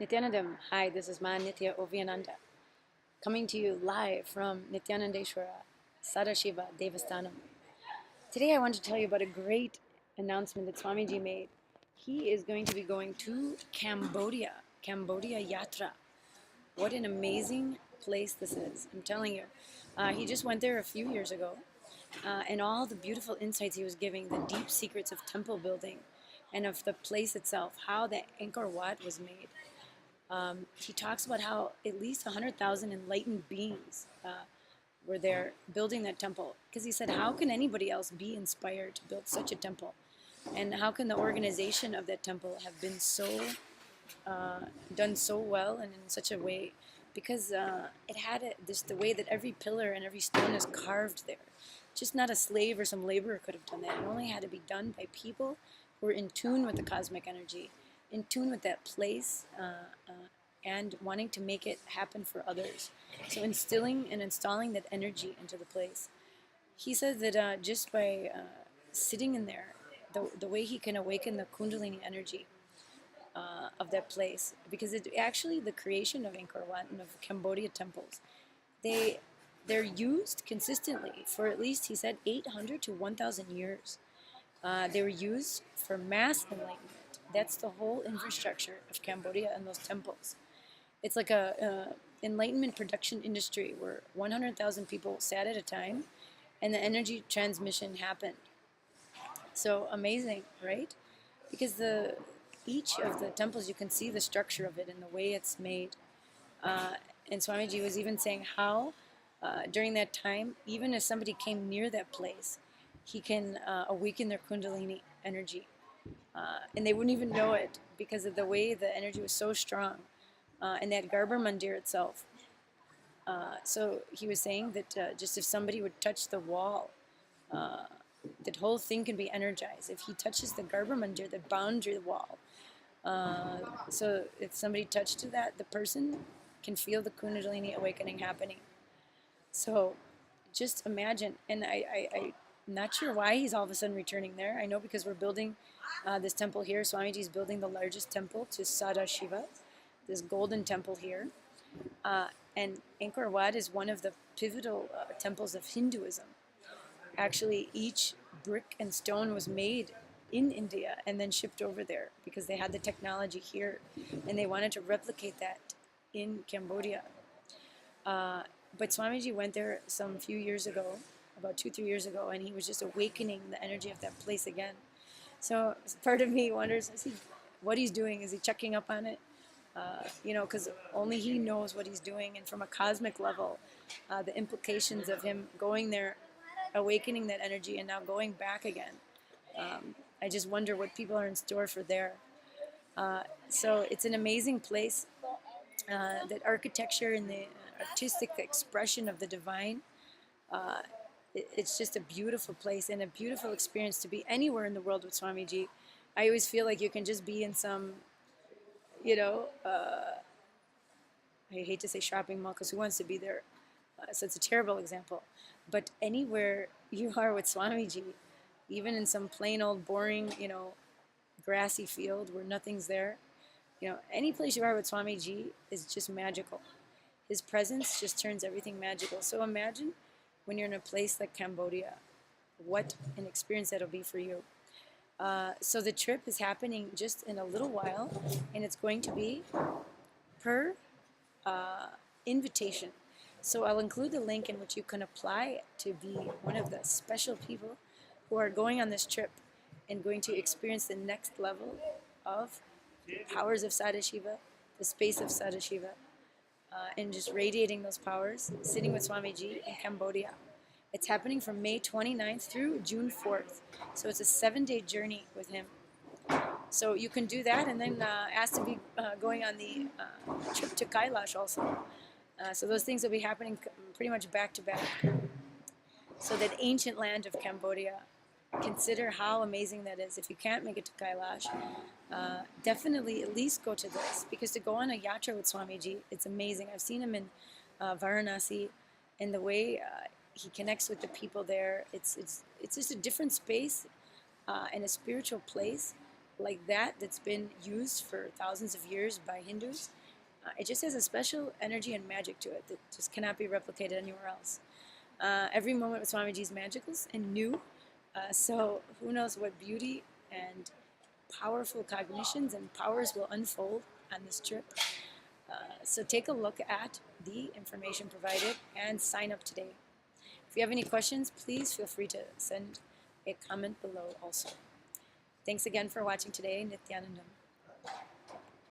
Nithyanandam, hi, this is Ma Nithya Oviananda, coming to you live from Nithyanandeshwara Sadashiva Devasthanam. Today I want to tell you about a great announcement that Swamiji made. He is going to be going to Cambodia Yatra. What an amazing place this is, I'm telling you. He just went there a few years ago, and all the beautiful insights he was giving, the deep secrets of temple building and of the place itself, how the Angkor Wat was made. He talks about how at least 100,000 enlightened beings were there building that temple. Because he said, how can anybody else be inspired to build such a temple? And how can the organization of that temple have been so done so well and in such a way? Because it had this the way that every pillar and every stone is carved there. Just not a slave or some laborer could have done that. It only had to be done by people who were in tune with the cosmic energy, in tune with that place, and wanting to make it happen for others. So instilling and installing that energy into the place. He says that just by sitting in there, the way he can awaken the Kundalini energy of that place, because it actually the creation of Angkor Wat and of Cambodia temples, they're used consistently for at least, he said, 800 to 1,000 years. They were used for mass enlightenment. That's the whole infrastructure of Cambodia and those temples. It's like a enlightenment production industry where 100,000 people sat at a time and the energy transmission happened. So amazing, right? Because each of the temples, you can see the structure of it and the way it's made. And Swamiji was even saying how during that time, even if somebody came near that place, he can awaken their Kundalini energy. And they wouldn't even know it because of the way the energy was so strong. And that Garber Mandir itself. So he was saying that just if somebody would touch the wall, that whole thing can be energized. If he touches the Garber Mandir, the boundary wall, so if somebody touched that, the person can feel the Kundalini awakening happening. So just imagine, and I'm not sure why he's all of a sudden returning there. I know because we're building this temple here. Swamiji's building the largest temple to Sadashiva, this golden temple here. And Angkor Wat is one of the pivotal temples of Hinduism. Actually, each brick and stone was made in India and then shipped over there because they had the technology here and they wanted to replicate that in Cambodia. But Swamiji went there some few years ago, about 2-3 years ago, and he was just awakening the energy of that place again. So part of me wonders, what he's doing? Is he checking up on it? Because only he knows what he's doing, and from a cosmic level, the implications of him going there, awakening that energy, and now going back again. I just wonder what people are in store for there. So it's an amazing place. That architecture and the artistic expression of the divine, it's just a beautiful place and a beautiful experience to be anywhere in the world with Swamiji. I always feel like you can just be in some, I hate to say shopping mall because who wants to be there? So it's a terrible example. But anywhere you are with Swamiji, even in some plain old boring, grassy field where nothing's there, any place you are with Swamiji is just magical. His presence just turns everything magical. So imagine when you're in a place like Cambodia, what an experience that'll be for you. So the trip is happening just in a little while, and it's going to be per invitation. So I'll include the link in which you can apply to be one of the special people who are going on this trip and going to experience the next level of the powers of Sadashiva, the space of Sadashiva, and just radiating those powers, sitting with Swamiji in Cambodia. It's happening from May 29th through June 4th. So it's a 7-day journey with him. So you can do that and then ask to be going on the trip to Kailash also. So those things will be happening pretty much back to back. So that ancient land of Cambodia, consider how amazing that is. If you can't make it to Kailash, definitely at least go to this. Because to go on a yatra with Swamiji, it's amazing. I've seen him in Varanasi, and the way he connects with the people there, it's just a different space and a spiritual place like that that's been used for thousands of years by Hindus. It just has a special energy and magic to it that just cannot be replicated anywhere else. Every moment with Swamiji is magical and new. So who knows what beauty and powerful cognitions and powers will unfold on this trip. So take a look at the information provided and sign up today. If you have any questions, please feel free to send a comment below also. Thanks again for watching today. Nithyanandam.